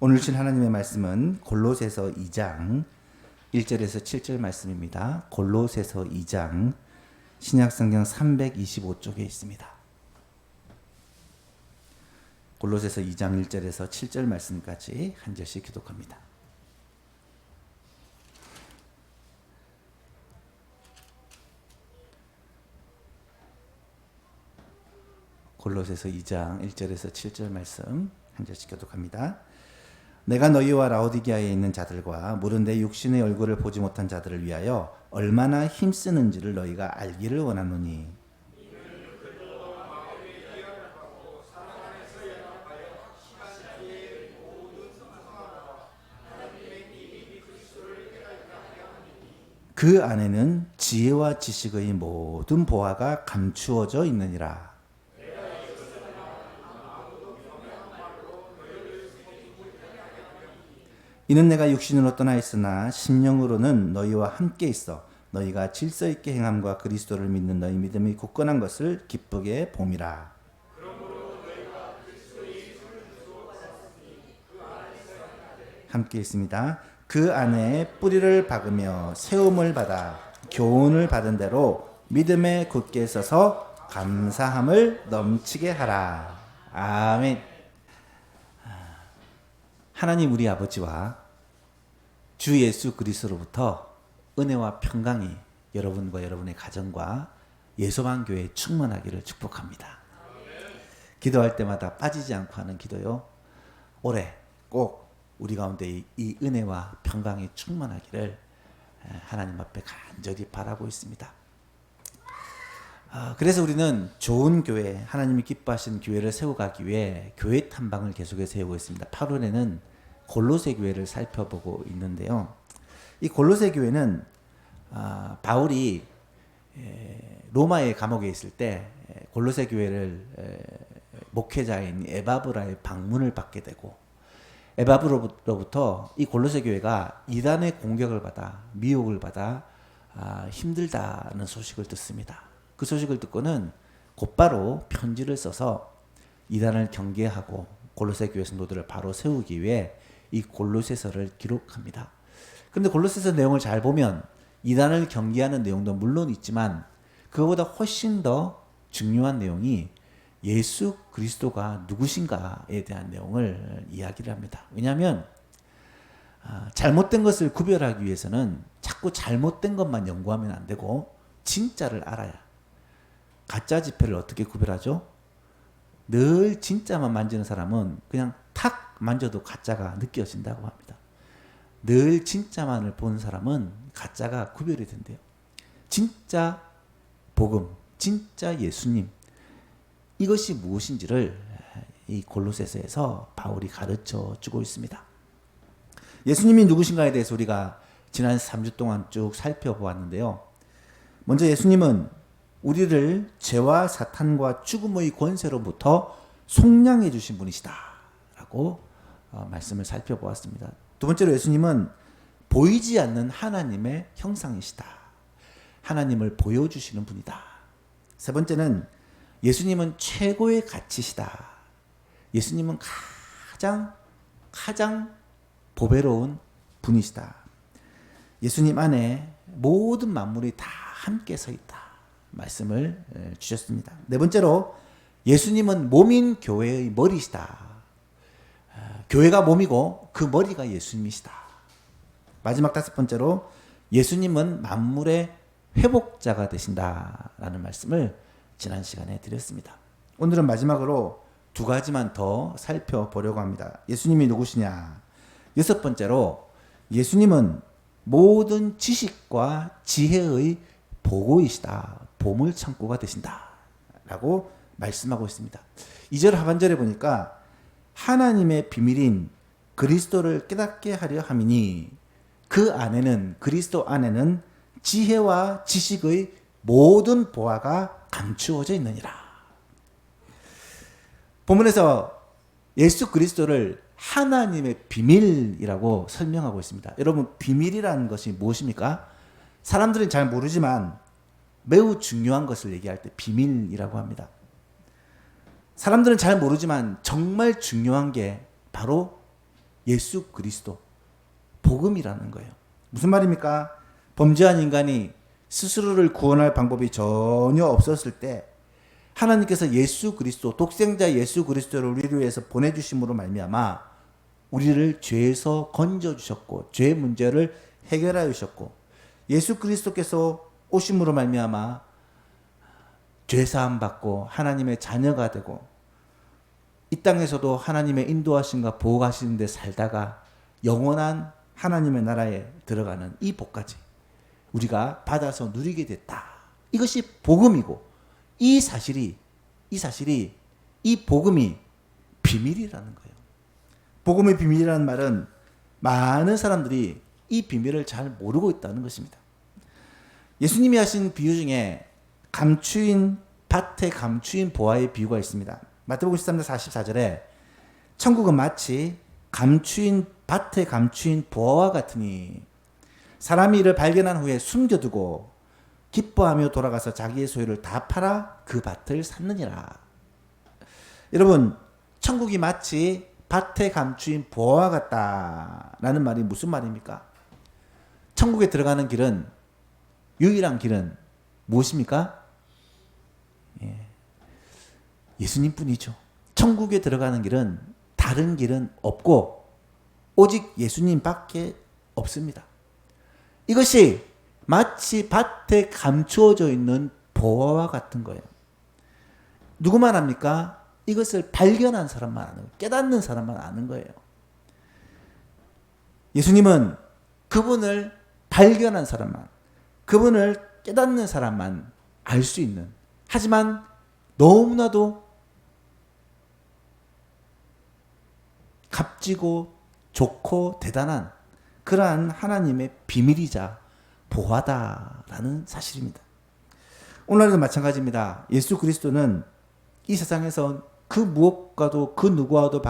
오늘 주신 하나님의 말씀은 골로새서 2장 1절에서 7절 말씀입니다. 골로새서 2장 신약성경 325쪽에 있습니다. 골로새서 2장 1절에서 7절 말씀까지 한 절씩 기독합니다. 골로새서 2장 1절에서 7절 말씀 한 절씩 교독합니다. 내가 너희와 라오디게아에 있는 자들과 무른데 육신의 얼굴을 보지 못한 자들을 위하여 얼마나 힘쓰는지를 너희가 알기를 원하노니 그 안에는 지혜와 지식의 모든 보화가 감추어져 있느니라. 이는 내가 육신으로 떠나 있으나 심령으로는 너희와 함께 있어 너희가 질서 있게 행함과 그리스도를 믿는 너희 믿음이 굳건한 것을 기쁘게 봄이라. 함께 있습니다. 그 안에 뿌리를 박으며 세움을 받아 교훈을 받은 대로 믿음에 굳게 서서 감사함을 넘치게 하라. 아멘. 하나님 우리 아버지와 주 예수 그리스도로부터 은혜와 평강이 여러분과 여러분의 가정과 예소방 교회에 충만하기를 축복합니다. 기도할 때마다 빠지지 않고 하는 기도요. 올해 꼭 우리 가운데 이 은혜와 평강이 충만하기를 하나님 앞에 간절히 바라고 있습니다. 그래서 우리는 좋은 교회, 하나님이 기뻐하시는 교회를 세워가기 위해 교회 탐방을 계속해서 세우고 있습니다. 8월에는 골로새 교회를 살펴보고 있는데요. 이 골로새 교회는 바울이 로마의 감옥에 있을 때 골로새 교회를 목회자인 에바브라의 방문을 받게 되고 에바브로부터 이 골로새 교회가 이단의 공격을 받아 미혹을 받아 힘들다는 소식을 듣습니다. 그 소식을 듣고는 곧바로 편지를 써서 이단을 경계하고 골로새 교회 성도들을 바로 세우기 위해 이 골로새서를 기록합니다. 그런데 골로새서 내용을 잘 보면 이단을 경계하는 내용도 물론 있지만 그거보다 훨씬 더 중요한 내용이 예수 그리스도가 누구신가에 대한 내용을 이야기를 합니다. 왜냐하면 잘못된 것을 구별하기 위해서는 자꾸 잘못된 것만 연구하면 안 되고 진짜를 알아야. 가짜 지폐를 어떻게 구별하죠? 늘 진짜만 만지는 사람은 그냥 탁 만져도 가짜가 느껴진다고 합니다. 늘 진짜만을 본 사람은 가짜가 구별이 된대요. 진짜 복음, 진짜 예수님, 이것이 무엇인지를 이 골로새서에서 바울이 가르쳐 주고 있습니다. 예수님이 누구신가에 대해서 우리가 지난 3주 동안 쭉 살펴보았는데요. 먼저 예수님은 우리를 죄와 사탄과 죽음의 권세로부터 속량해 주신 분이시다 라고 말씀을 살펴보았습니다. 두 번째로 예수님은 보이지 않는 하나님의 형상이시다. 하나님을 보여주시는 분이다. 세 번째는 예수님은 최고의 가치시다. 예수님은 가장 보배로운 분이시다. 예수님 안에 모든 만물이 다 함께 서 있다. 말씀을 주셨습니다. 네 번째로 예수님은 몸인 교회의 머리시다. 교회가 몸이고 그 머리가 예수님이시다. 마지막 다섯 번째로 예수님은 만물의 회복자가 되신다라는 말씀을 지난 시간에 드렸습니다. 오늘은 마지막으로 두 가지만 더 살펴보려고 합니다. 예수님이 누구시냐? 여섯 번째로 예수님은 모든 지식과 지혜의 보고이시다. 보물창고가 되신다 라고 말씀하고 있습니다. 2절 하반절에 보니까 하나님의 비밀인 그리스도를 깨닫게 하려 함이니 그 안에는 그리스도 안에는 지혜와 지식의 모든 보화가 감추어져 있느니라. 본문에서 예수 그리스도를 하나님의 비밀이라고 설명하고 있습니다. 여러분, 비밀이라는 것이 무엇입니까? 사람들은 잘 모르지만 매우 중요한 것을 얘기할 때 비밀이라고 합니다. 사람들은 잘 모르지만 정말 중요한 게 바로 예수 그리스도, 복음이라는 거예요. 무슨 말입니까? 범죄한 인간이 스스로를 구원할 방법이 전혀 없었을 때 하나님께서 예수 그리스도, 독생자 예수 그리스도를 우리를 위해서 보내주심으로 말미암아 우리를 죄에서 건져주셨고 죄의 문제를 해결하여 주셨고, 예수 그리스도께서 오심으로 말미암아 죄사함 받고 하나님의 자녀가 되고 이 땅에서도 하나님의 인도하심과 보호하시는 데 살다가 영원한 하나님의 나라에 들어가는 이 복까지 우리가 받아서 누리게 됐다. 이것이 복음이고, 이 사실이 이 복음이 비밀이라는 거예요. 복음의 비밀이라는 말은 많은 사람들이 이 비밀을 잘 모르고 있다는 것입니다. 예수님이 하신 비유 중에 밭에 감추인 보화의 비유가 있습니다. 마태복음 13장 44절에 천국은 마치 밭에 감추인 보화와 같으니 사람이 이를 발견한 후에 숨겨두고 기뻐하며 돌아가서 자기의 소유를 다 팔아 그 밭을 샀느니라. 여러분, 천국이 마치 밭에 감추인 보화와 같다라는 말이 무슨 말입니까? 천국에 들어가는 길은, 유일한 길은 무엇입니까? 예수님뿐이죠. 천국에 들어가는 길은 다른 길은 없고 오직 예수님밖에 없습니다. 이것이 마치 밭에 감추어져 있는 보화와 같은 거예요. 누구만 합니까? 이것을 발견한 사람만 아는 거예요. 깨닫는 사람만 아는 거예요. 예수님은 그분을 발견한 사람만, 그분을 깨닫는 사람만 알 수 있는, 하지만 너무나도 값지고 좋고 대단한 그러한 하나님의 비밀이자 보화다라는 사실입니다. 오늘날도 마찬가지입니다. 예수 그리스도는 이 세상에서 그 무엇과도 그 누구와도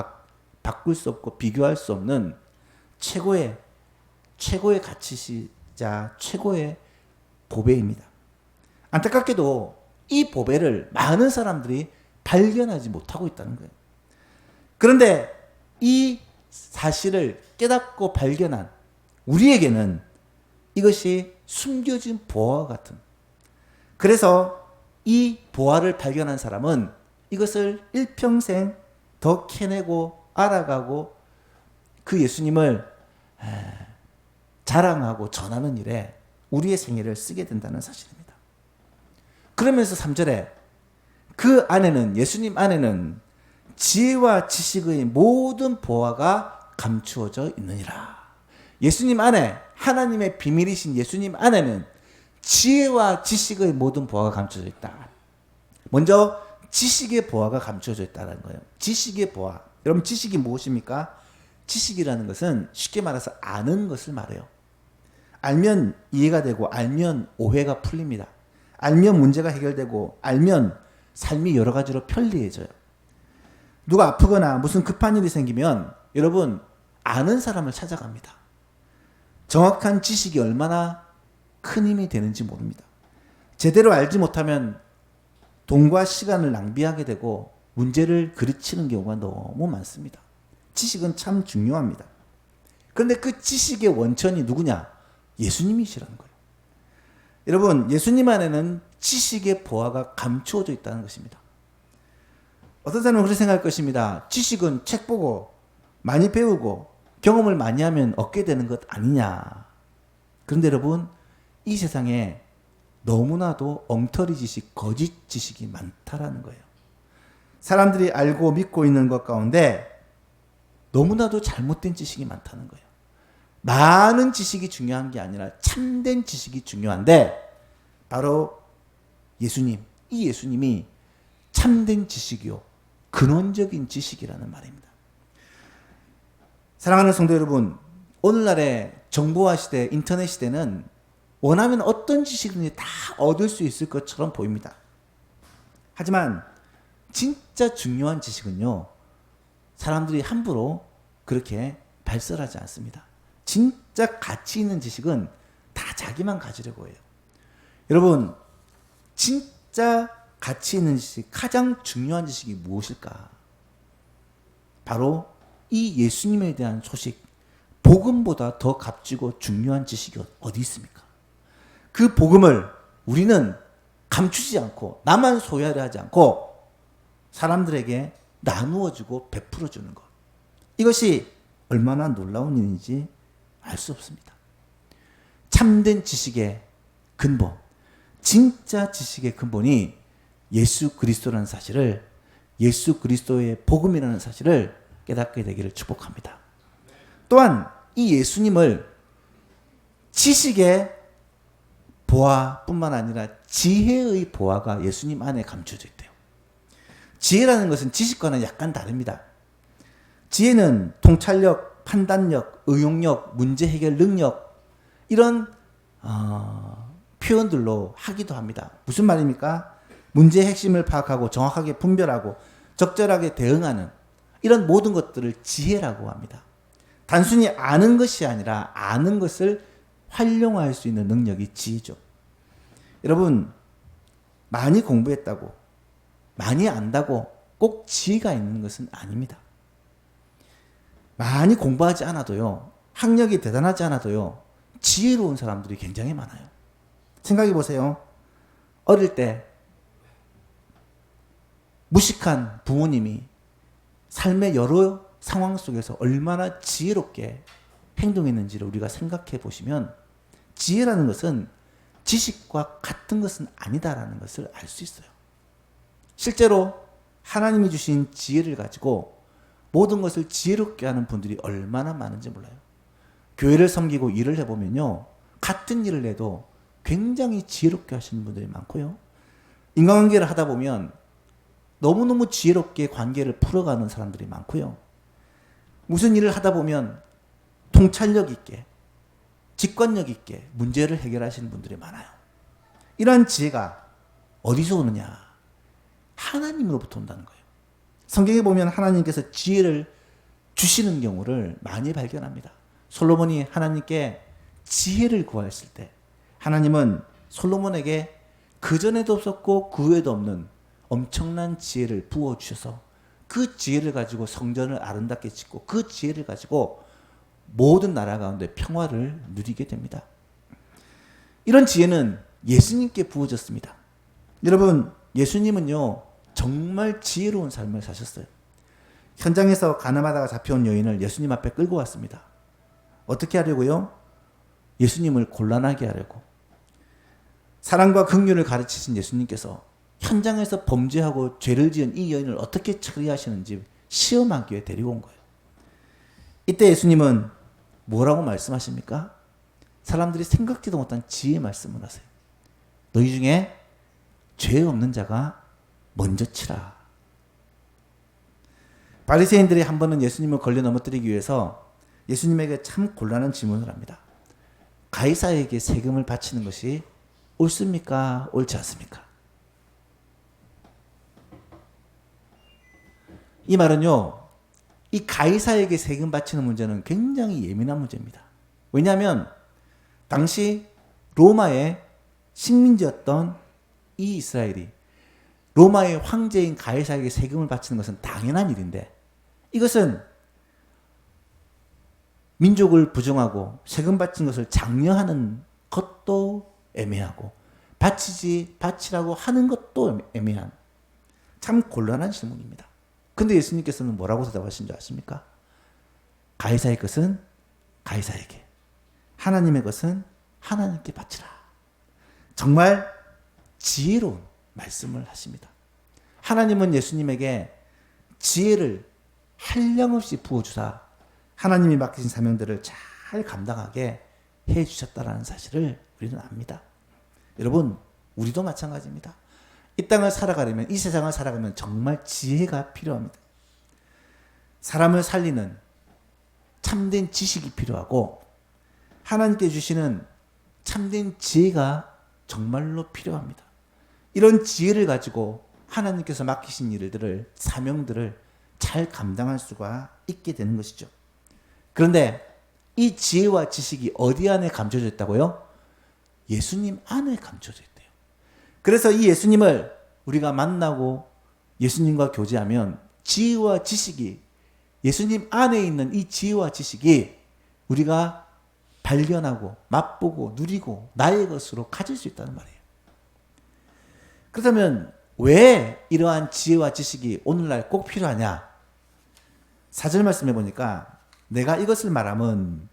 바꿀 수 없고 비교할 수 없는 최고의 가치시자 최고의 보배입니다. 안타깝게도 이 보배를 많은 사람들이 발견하지 못하고 있다는 거예요. 그런데 이 사실을 깨닫고 발견한 우리에게는 이것이 숨겨진 보화와 같은, 그래서 이 보화를 발견한 사람은 이것을 일평생 더 캐내고 알아가고 그 예수님을 자랑하고 전하는 일에 우리의 생애를 쓰게 된다는 사실입니다. 그러면서 3절에 그 안에는, 예수님 안에는 지혜와 지식의 모든 보화가 감추어져 있느니라. 예수님 안에, 하나님의 비밀이신 예수님 안에는 지혜와 지식의 모든 보화가 감춰져 있다. 먼저 지식의 보화가 감춰져 있다는 거예요. 지식의 보화. 여러분, 지식이 무엇입니까? 지식이라는 것은 쉽게 말해서 아는 것을 말해요. 알면 이해가 되고, 알면 오해가 풀립니다. 알면 문제가 해결되고, 알면 삶이 여러 가지로 편리해져요. 누가 아프거나 무슨 급한 일이 생기면 여러분, 아는 사람을 찾아갑니다. 정확한 지식이 얼마나 큰 힘이 되는지 모릅니다. 제대로 알지 못하면 돈과 시간을 낭비하게 되고 문제를 그르치는 경우가 너무 많습니다. 지식은 참 중요합니다. 그런데 그 지식의 원천이 누구냐? 예수님이시라는 거예요. 여러분, 예수님 안에는 지식의 보화가 감추어져 있다는 것입니다. 어떤 사람은 그렇게 생각할 것입니다. 지식은 책 보고 많이 배우고 경험을 많이 하면 얻게 되는 것 아니냐. 그런데 여러분, 이 세상에 너무나도 엉터리 지식, 거짓 지식이 많다라는 거예요. 사람들이 알고 믿고 있는 것 가운데 너무나도 잘못된 지식이 많다는 거예요. 많은 지식이 중요한 게 아니라 참된 지식이 중요한데, 바로 예수님, 이 예수님이 참된 지식이요, 근원적인 지식이라는 말입니다. 사랑하는 성도 여러분, 오늘날의 정보화 시대, 인터넷 시대는 원하면 어떤 지식이든지 다 얻을 수 있을 것처럼 보입니다. 하지만 진짜 중요한 지식은요, 사람들이 함부로 그렇게 발설하지 않습니다. 진짜 가치 있는 지식은 다 자기만 가지려고 해요. 여러분, 진짜 가치 있는 지식, 가장 중요한 지식이 무엇일까? 바로 이 예수님에 대한 소식, 복음보다 더 값지고 중요한 지식이 어디 있습니까? 그 복음을 우리는 감추지 않고 나만 소유하려 하지 않고 사람들에게 나누어 주고 베풀어 주는 것. 이것이 얼마나 놀라운 일인지 알 수 없습니다. 참된 지식의 근본, 진짜 지식의 근본이 예수 그리스도라는 사실을, 예수 그리스도의 복음이라는 사실을 깨닫게 되기를 축복합니다. 또한 이 예수님을 지식의 보화뿐만 아니라 지혜의 보화가 예수님 안에 감춰져 있대요. 지혜라는 것은 지식과는 약간 다릅니다. 지혜는 통찰력, 판단력, 의용력, 문제 해결 능력 이런 표현들로 하기도 합니다. 무슨 말입니까? 문제의 핵심을 파악하고 정확하게 분별하고 적절하게 대응하는 이런 모든 것들을 지혜라고 합니다. 단순히 아는 것이 아니라 아는 것을 활용할 수 있는 능력이 지혜죠. 여러분, 많이 공부했다고, 많이 안다고 꼭 지혜가 있는 것은 아닙니다. 많이 공부하지 않아도요, 학력이 대단하지 않아도요, 지혜로운 사람들이 굉장히 많아요. 생각해 보세요. 어릴 때 무식한 부모님이 삶의 여러 상황 속에서 얼마나 지혜롭게 행동했는지를 우리가 생각해 보시면 지혜라는 것은 지식과 같은 것은 아니다라는 것을 알 수 있어요. 실제로 하나님이 주신 지혜를 가지고 모든 것을 지혜롭게 하는 분들이 얼마나 많은지 몰라요. 교회를 섬기고 일을 해보면요, 같은 일을 해도 굉장히 지혜롭게 하시는 분들이 많고요. 인간관계를 하다 보면 너무너무 지혜롭게 관계를 풀어가는 사람들이 많고요. 무슨 일을 하다 보면 통찰력 있게, 직관력 있게 문제를 해결하시는 분들이 많아요. 이러한 지혜가 어디서 오느냐? 하나님으로부터 온다는 거예요. 성경에 보면 하나님께서 지혜를 주시는 경우를 많이 발견합니다. 솔로몬이 하나님께 지혜를 구하였을 때 하나님은 솔로몬에게 그전에도 없었고 그 후에도 없는 엄청난 지혜를 부어주셔서 그 지혜를 가지고 성전을 아름답게 짓고 그 지혜를 가지고 모든 나라 가운데 평화를 누리게 됩니다. 이런 지혜는 예수님께 부어졌습니다. 여러분, 예수님은요 정말 지혜로운 삶을 사셨어요. 현장에서 가늠하다가 잡혀온 여인을 예수님 앞에 끌고 왔습니다. 어떻게 하려고요? 예수님을 곤란하게 하려고. 사랑과 긍휼을 가르치신 예수님께서 현장에서 범죄하고 죄를 지은 이 여인을 어떻게 처리하시는지 시험하기 위해 데리고 온 거예요. 이때 예수님은 뭐라고 말씀하십니까? 사람들이 생각지도 못한 지혜의 말씀을 하세요. 너희 중에 죄 없는 자가 먼저 치라. 바리새인들이 한 번은 예수님을 걸려 넘어뜨리기 위해서 예수님에게 참 곤란한 질문을 합니다. 가이사에게 세금을 바치는 것이 옳습니까? 옳지 않습니까? 이 말은요, 이 가이사에게 세금 바치는 문제는 굉장히 예민한 문제입니다. 왜냐하면 당시 로마의 식민지였던 이 이스라엘이 로마의 황제인 가이사에게 세금을 바치는 것은 당연한 일인데, 이것은 민족을 부정하고 세금 바치는 것을 장려하는 것도 애매하고 바치라고 하는 것도 애매한 참 곤란한 질문입니다. 근데 예수님께서는 뭐라고 대답하신 줄 아십니까? 가이사의 것은 가이사에게, 하나님의 것은 하나님께 바치라. 정말 지혜로운 말씀을 하십니다. 하나님은 예수님에게 지혜를 한량없이 부어주사 하나님이 맡기신 사명들을 잘 감당하게 해주셨다는 사실을 우리는 압니다. 여러분, 우리도 마찬가지입니다. 이 땅을 살아가려면, 이 세상을 살아가면 정말 지혜가 필요합니다. 사람을 살리는 참된 지식이 필요하고 하나님께 주시는 참된 지혜가 정말로 필요합니다. 이런 지혜를 가지고 하나님께서 맡기신 일들을, 사명들을 잘 감당할 수가 있게 되는 것이죠. 그런데 이 지혜와 지식이 어디 안에 감춰져 있다고요? 예수님 안에 감춰져 있대요. 그래서 이 예수님을 우리가 만나고 예수님과 교제하면 지혜와 지식이 예수님 안에 있는 이 지혜와 지식이 우리가 발견하고 맛보고 누리고 나의 것으로 가질 수 있다는 말이에요. 그렇다면 왜 이러한 지혜와 지식이 오늘날 꼭 필요하냐? 4절 말씀해 보니까 내가 이것을 말하면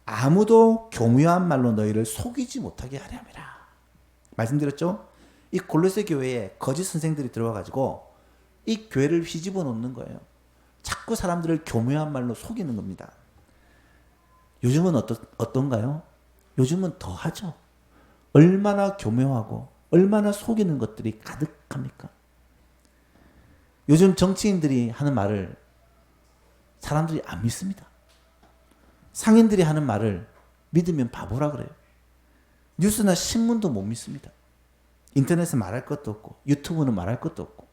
아무도 교묘한 말로 너희를 속이지 못하게 하려 함이라. 말씀드렸죠? 이 골로새 교회에 거짓 선생들이 들어와 가지고 이 교회를 휘집어 놓는 거예요. 자꾸 사람들을 교묘한 말로 속이는 겁니다. 요즘은 어떤가요? 요즘은 더 하죠. 얼마나 교묘하고 얼마나 속이는 것들이 가득합니까? 요즘 정치인들이 하는 말을 사람들이 안 믿습니다. 상인들이 하는 말을 믿으면 바보라 그래요. 뉴스나 신문도 못 믿습니다. 인터넷은 말할 것도 없고 유튜브는 말할 것도 없고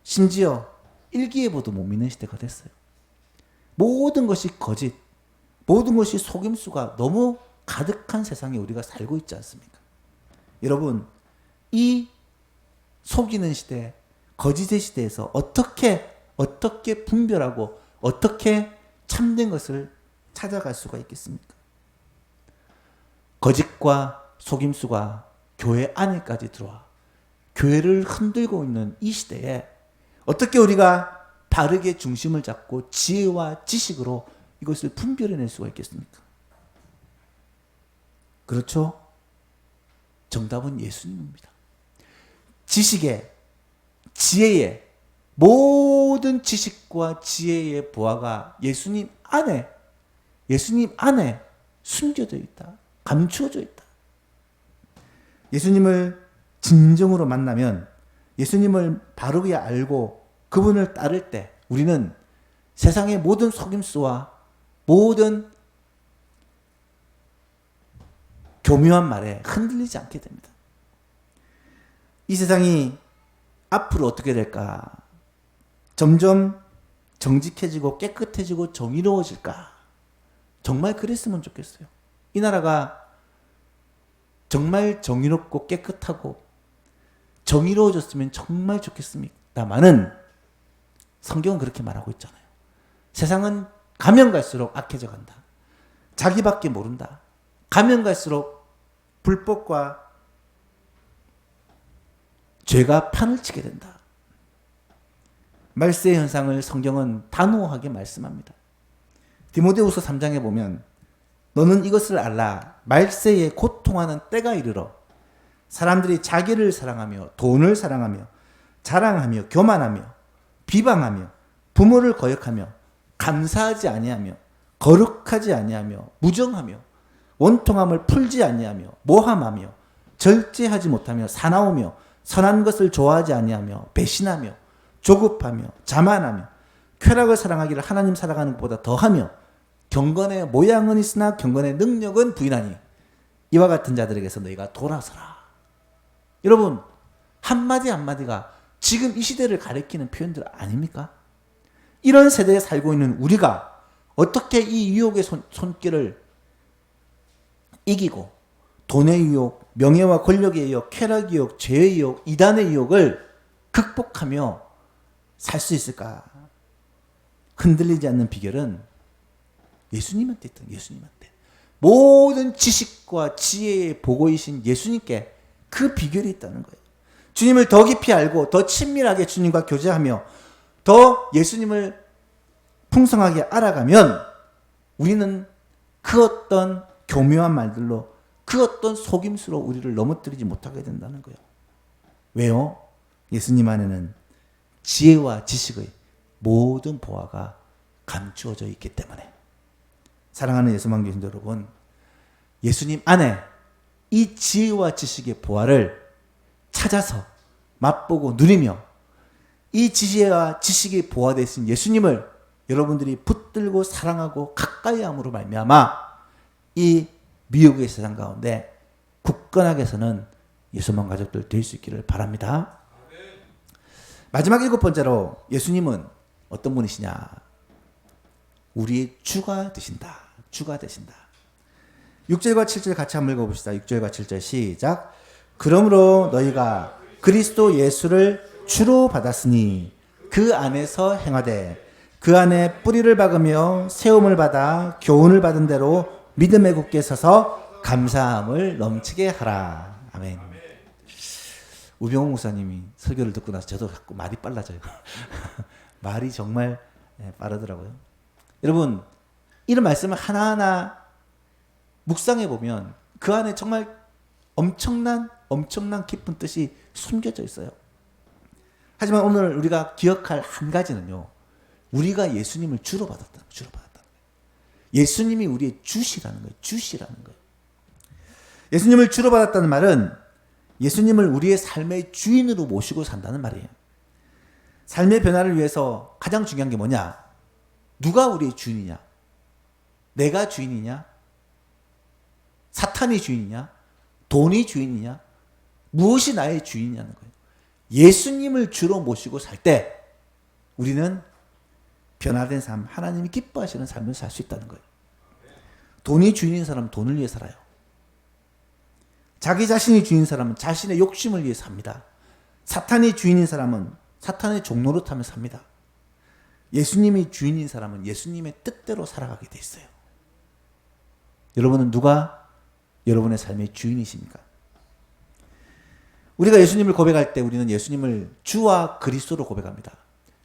심지어 일기예보도 못 믿는 시대가 됐어요. 모든 것이 거짓, 모든 것이 속임수가 너무 가득한 세상에 우리가 살고 있지 않습니까? 여러분, 이 속이는 시대, 거짓의 시대에서 어떻게 분별하고 어떻게 참된 것을 찾아갈 수가 있겠습니까? 거짓과 속임수가 교회 안에까지 들어와 교회를 흔들고 있는 이 시대에 어떻게 우리가 바르게 중심을 잡고 지혜와 지식으로 이것을 분별해낼 수가 있겠습니까? 그렇죠? 정답은 예수님입니다. 지식의, 지혜의, 모든 지식과 지혜의 보화가 예수님 안에 숨겨져 있다. 감추어져 있다. 예수님을 진정으로 만나면, 예수님을 바르게 알고 그분을 따를 때 우리는 세상의 모든 속임수와 모든 교묘한 말에 흔들리지 않게 됩니다. 이 세상이 앞으로 어떻게 될까? 점점 정직해지고 깨끗해지고 정의로워질까? 정말 그랬으면 좋겠어요. 이 나라가 정말 정의롭고 깨끗하고 정의로워졌으면 정말 좋겠습니다만은 성경은 그렇게 말하고 있잖아요. 세상은 가면 갈수록 악해져 간다. 자기밖에 모른다. 가면 갈수록 불법과 죄가 판을 치게 된다. 말세 현상을 성경은 단호하게 말씀합니다. 디모데후서 3장에 보면 너는 이것을 알라. 말세에 고통하는 때가 이르러 사람들이 자기를 사랑하며 돈을 사랑하며 자랑하며 교만하며 비방하며 부모를 거역하며 감사하지 아니하며 거룩하지 아니하며 무정하며 원통함을 풀지 아니하며 모함하며 절제하지 못하며 사나우며 선한 것을 좋아하지 아니하며 배신하며 조급하며 자만하며 쾌락을 사랑하기를 하나님 사랑하는 것보다 더하며 경건의 모양은 있으나 경건의 능력은 부인하니 이와 같은 자들에게서 너희가 돌아서라. 여러분, 한마디 한마디가 지금 이 시대를 가리키는 표현들 아닙니까? 이런 세대에 살고 있는 우리가 어떻게 이 유혹의 손길을 이기고 돈의 유혹, 명예와 권력의 유혹, 쾌락의 유혹, 죄의 유혹, 이단의 유혹을 극복하며 살 수 있을까? 흔들리지 않는 비결은 예수님한테 있던 예수님한테. 모든 지식과 지혜의 보고이신 예수님께 그 비결이 있다는 거예요. 주님을 더 깊이 알고 더 친밀하게 주님과 교제하며 더 예수님을 풍성하게 알아가면 우리는 그 어떤 교묘한 말들로 그 어떤 속임수로 우리를 넘어뜨리지 못하게 된다는 거예요. 왜요? 예수님 안에는 지혜와 지식의 모든 보화가 감추어져 있기 때문에. 사랑하는 예수만 교신 여러분, 예수님 안에 이 지혜와 지식의 보화를 찾아서 맛보고 누리며 이 지혜와 지식의 보화 되신 예수님을 여러분들이 붙들고 사랑하고 가까이 함으로 말미암아 이 미혹의 세상 가운데 굳건하게 서는 예수만 가족들 될 수 있기를 바랍니다. 마지막 7번째로 예수님은 어떤 분이시냐? 우리의 주가 되신다. 주가 되신다. 6절과 7절 같이 한번 읽어봅시다. 6절과 7절 시작. 그러므로 너희가 그리스도 예수를 주로 받았으니 그 안에서 행하되 그 안에 뿌리를 박으며 세움을 받아 교훈을 받은 대로 믿음에 굳게 서서 감사함을 넘치게 하라. 아멘. 우병우 목사님이 설교를 듣고 나서 저도 자꾸 말이 빨라져요. 말이 정말 빠르더라고요. 여러분, 이런 말씀을 하나하나 묵상해 보면 그 안에 정말 엄청난 깊은 뜻이 숨겨져 있어요. 하지만 오늘 우리가 기억할 한 가지는요, 우리가 예수님을 주로 받았다는 거예요. 예수님이 우리의 주시라는 거예요. 주시라는 거예요. 예수님을 주로 받았다는 말은 예수님을 우리의 삶의 주인으로 모시고 산다는 말이에요. 삶의 변화를 위해서 가장 중요한 게 뭐냐? 누가 우리의 주인이냐? 내가 주인이냐? 사탄이 주인이냐? 돈이 주인이냐? 무엇이 나의 주인이냐는 거예요. 예수님을 주로 모시고 살 때 우리는 변화된 삶, 하나님이 기뻐하시는 삶을 살 수 있다는 거예요. 돈이 주인인 사람은 돈을 위해 살아요. 자기 자신이 주인인 사람은 자신의 욕심을 위해 삽니다. 사탄이 주인인 사람은 사탄의 종로로 타며 삽니다. 예수님이 주인인 사람은 예수님의 뜻대로 살아가게 돼 있어요. 여러분은 누가 여러분의 삶의 주인이십니까? 우리가 예수님을 고백할 때 우리는 예수님을 주와 그리스도로 고백합니다.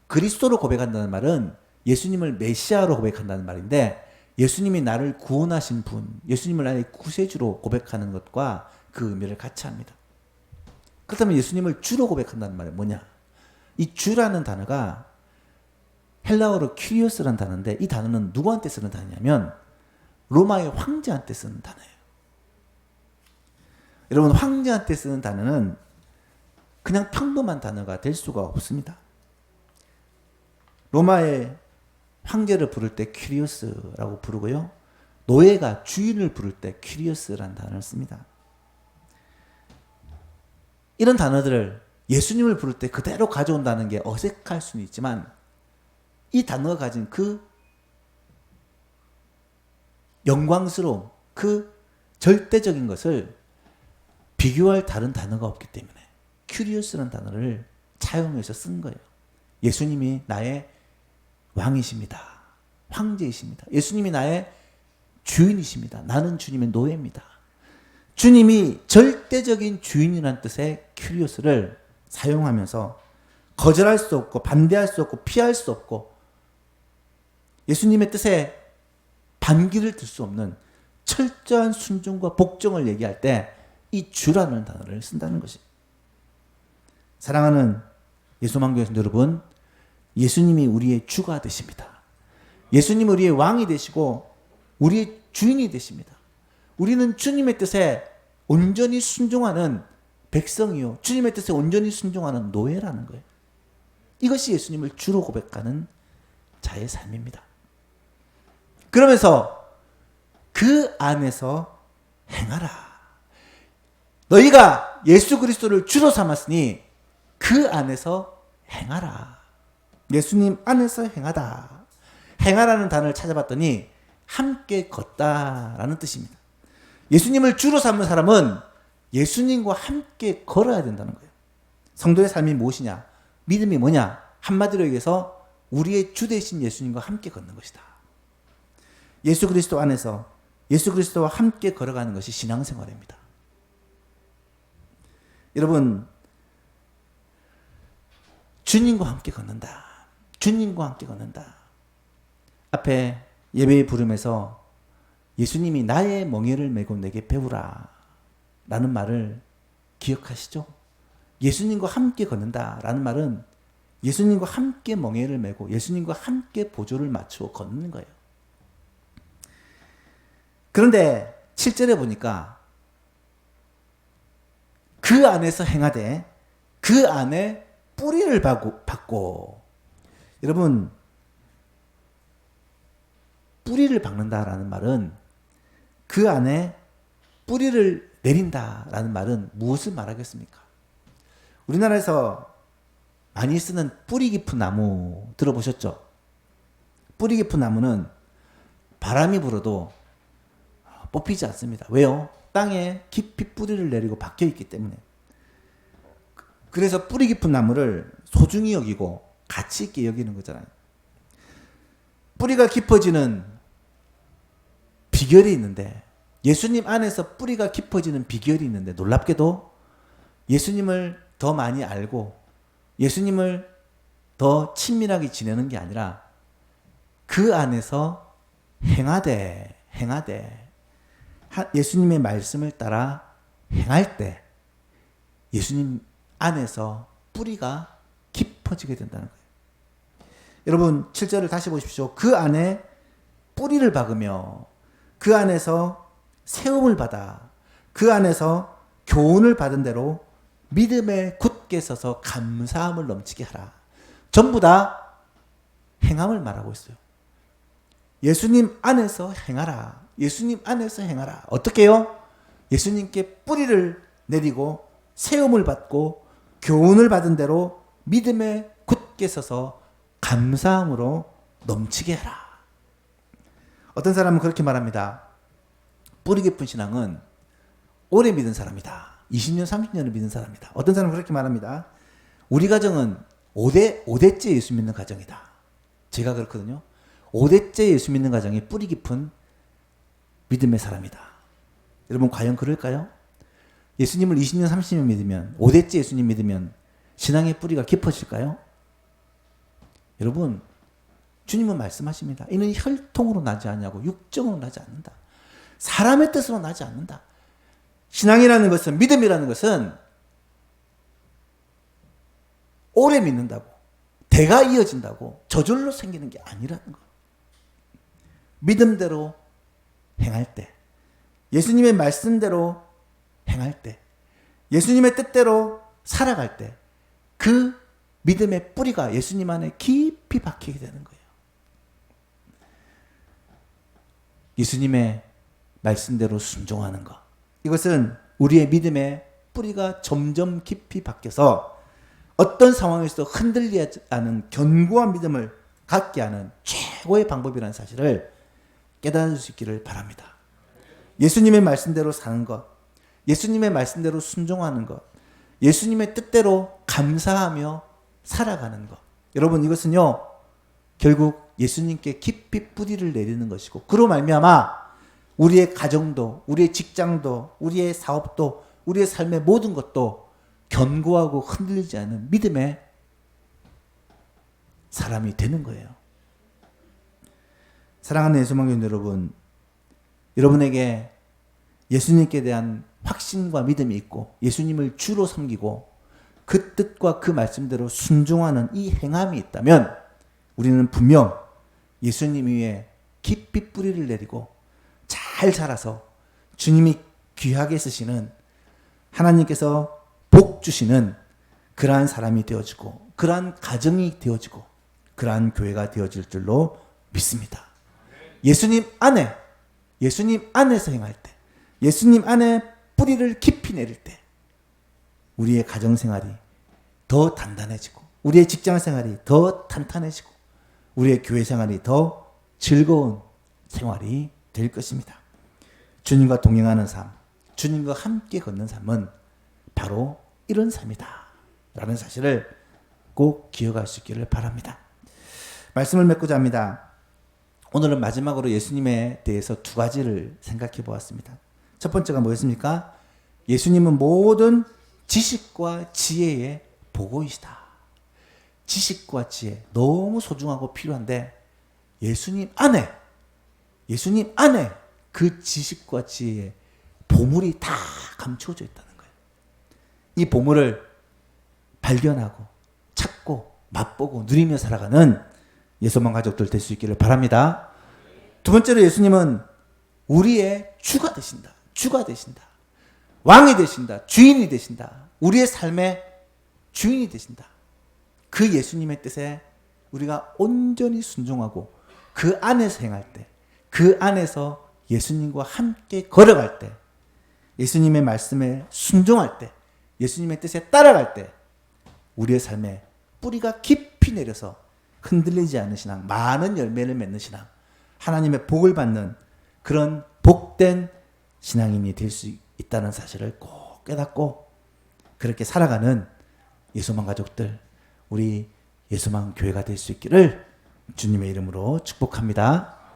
그리스도로 고백한다는 말은 예수님을 메시아로 고백한다는 말인데, 예수님이 나를 구원하신 분, 예수님을 나의 구세주로 고백하는 것과 그 의미를 같이 합니다. 그렇다면 예수님을 주로 고백한다는 말은 뭐냐? 이 주라는 단어가 헬라어로 큐리오스라는 단어인데, 이 단어는 누구한테 쓰는 단어냐면 로마의 황제한테 쓰는 단어예요. 여러분, 황제한테 쓰는 단어는 그냥 평범한 단어가 될 수가 없습니다. 로마의 황제를 부를 때 큐리오스라고 부르고요, 노예가 주인을 부를 때 큐리오스라는 단어를 씁니다. 이런 단어들을 예수님을 부를 때 그대로 가져온다는 게 어색할 수는 있지만, 이 단어가 가진 그 영광스러움, 그 절대적인 것을 비교할 다른 단어가 없기 때문에 큐리오스라는 단어를 차용해서 쓴 거예요. 예수님이 나의 왕이십니다. 황제이십니다. 예수님이 나의 주인이십니다. 나는 주님의 노예입니다. 주님이 절대적인 주인이라는 뜻의 큐리오스를 사용하면서 거절할 수 없고 반대할 수 없고 피할 수 없고 예수님의 뜻에 반기를 들 수 없는 철저한 순종과 복종을 얘기할 때 이 주라는 단어를 쓴다는 것이. 사랑하는 예수만교회 여러분, 예수님이 우리의 주가 되십니다. 예수님이 우리의 왕이 되시고 우리의 주인이 되십니다. 우리는 주님의 뜻에 온전히 순종하는 백성이요, 주님의 뜻에 온전히 순종하는 노예라는 거예요. 이것이 예수님을 주로 고백하는 자의 삶입니다. 그러면서 그 안에서 행하라. 너희가 예수 그리스도를 주로 삼았으니 그 안에서 행하라. 예수님 안에서 행하다. 행하라는 단어를 찾아봤더니 함께 걷다라는 뜻입니다. 예수님을 주로 삼는 사람은 예수님과 함께 걸어야 된다는 거예요. 성도의 삶이 무엇이냐? 믿음이 뭐냐? 한마디로 얘기해서 우리의 주 되신 예수님과 함께 걷는 것이다. 예수 그리스도 안에서 예수 그리스도와 함께 걸어가는 것이 신앙생활입니다. 여러분, 주님과 함께 걷는다. 주님과 함께 걷는다. 앞에 예배의 부름에서 예수님이 나의 멍에를 메고 내게 배우라 라는 말을 기억하시죠? 예수님과 함께 걷는다 라는 말은 예수님과 함께 멍에를 메고 예수님과 함께 보조를 맞추어 걷는 거예요. 그런데 7절에 보니까 그 안에서 행하되 그 안에 뿌리를 박고. 여러분, 뿌리를 박는다라는 말은 그 안에 뿌리를 내린다라는 말은 무엇을 말하겠습니까? 우리나라에서 많이 쓰는 뿌리 깊은 나무 들어보셨죠? 뿌리 깊은 나무는 바람이 불어도 뽑히지 않습니다. 왜요? 땅에 깊이 뿌리를 내리고 박혀 있기 때문에. 그래서 뿌리 깊은 나무를 소중히 여기고 가치 있게 여기는 거잖아요. 뿌리가 깊어지는 비결이 있는데, 예수님 안에서 뿌리가 깊어지는 비결이 있는데, 놀랍게도 예수님을 더 많이 알고 예수님을 더 친밀하게 지내는 게 아니라 그 안에서 행하되 예수님의 말씀을 따라 행할 때 예수님 안에서 뿌리가 깊어지게 된다는 거예요. 여러분 7절을 다시 보십시오. 그 안에 뿌리를 박으며 그 안에서 세움을 받아 그 안에서 교훈을 받은 대로 믿음에 굳게 서서 감사함을 넘치게 하라. 전부 다 행함을 말하고 있어요. 예수님 안에서 행하라. 예수님 안에서 행하라. 어떻게요? 예수님께 뿌리를 내리고 세움을 받고 교훈을 받은 대로 믿음에 굳게 서서 감사함으로 넘치게 하라. 어떤 사람은 그렇게 말합니다. 뿌리 깊은 신앙은 오래 믿은 사람이다. 20년, 30년을 믿은 사람이다. 어떤 사람은 그렇게 말합니다. 우리 가정은 5대째 예수 믿는 가정이다. 제가 그렇거든요. 5대째 예수 믿는 가정이 뿌리 깊은 믿음의 사람이다. 여러분 과연 그럴까요? 예수님을 20년, 30년 믿으면 5대째 예수님 믿으면 신앙의 뿌리가 깊어질까요? 여러분 주님은 말씀하십니다. 이는 혈통으로 나지 않냐고 육정으로 나지 않는다. 사람의 뜻으로 나지 않는다. 신앙이라는 것은 믿음이라는 것은 오래 믿는다고 대가 이어진다고 저절로 생기는 게 아니라는 거. 믿음대로 행할 때 예수님의 말씀대로 행할 때 예수님의 뜻대로 살아갈 때 그 믿음의 뿌리가 예수님 안에 깊이 박히게 되는 거예요. 예수님의 말씀대로 순종하는 것. 이것은 우리의 믿음의 뿌리가 점점 깊이 박혀서 어떤 상황에서도 흔들리지 않은 견고한 믿음을 갖게 하는 최고의 방법이라는 사실을 깨달을 수 있기를 바랍니다. 예수님의 말씀대로 사는 것, 예수님의 말씀대로 순종하는 것, 예수님의 뜻대로 감사하며 살아가는 것. 여러분 이것은요 결국 예수님께 깊이 뿌리를 내리는 것이고 그로 말미암아 우리의 가정도 우리의 직장도 우리의 사업도 우리의 삶의 모든 것도 견고하고 흔들리지 않는 믿음의 사람이 되는 거예요. 사랑하는 예수망교인 여러분, 여러분에게 예수님께 대한 확신과 믿음이 있고 예수님을 주로 섬기고 그 뜻과 그 말씀대로 순종하는 이 행함이 있다면 우리는 분명 예수님 위에 깊이 뿌리를 내리고 잘 자라서 주님이 귀하게 쓰시는 하나님께서 복 주시는 그러한 사람이 되어지고 그러한 가정이 되어지고 그러한 교회가 되어질 줄로 믿습니다. 예수님 안에서 행할 때 예수님 안에 뿌리를 깊이 내릴 때 우리의 가정생활이 더 단단해지고 우리의 직장생활이 더 탄탄해지고 우리의 교회생활이 더 즐거운 생활이 될 것입니다. 주님과 동행하는 삶, 주님과 함께 걷는 삶은 바로 이런 삶이다 라는 사실을 꼭 기억할 수 있기를 바랍니다. 말씀을 맺고자 합니다. 오늘은 마지막으로 예수님에 대해서 두 가지를 생각해 보았습니다. 첫 번째가 뭐였습니까? 예수님은 모든 지식과 지혜의 보고이시다. 지식과 지혜 너무 소중하고 필요한데 예수님 안에 그 지식과 지혜의 보물이 다 감춰져 있다는 거예요. 이 보물을 발견하고 찾고 맛보고 누리며 살아가는 예수만 가족들 될 수 있기를 바랍니다. 두 번째로 예수님은 우리의 주가 되신다. 왕이 되신다. 주인이 되신다. 우리의 삶의 주인이 되신다. 그 예수님의 뜻에 우리가 온전히 순종하고 그 안에서 행할 때, 그 안에서 예수님과 함께 걸어갈 때, 예수님의 말씀에 순종할 때, 예수님의 뜻에 따라갈 때 우리의 삶에 뿌리가 깊이 내려서 흔들리지 않는 신앙, 많은 열매를 맺는 신앙, 하나님의 복을 받는 그런 복된 신앙인이 될 수 있다는 사실을 꼭 깨닫고 그렇게 살아가는 예수만 가족들, 우리 예수만 교회가 될 수 있기를 주님의 이름으로 축복합니다.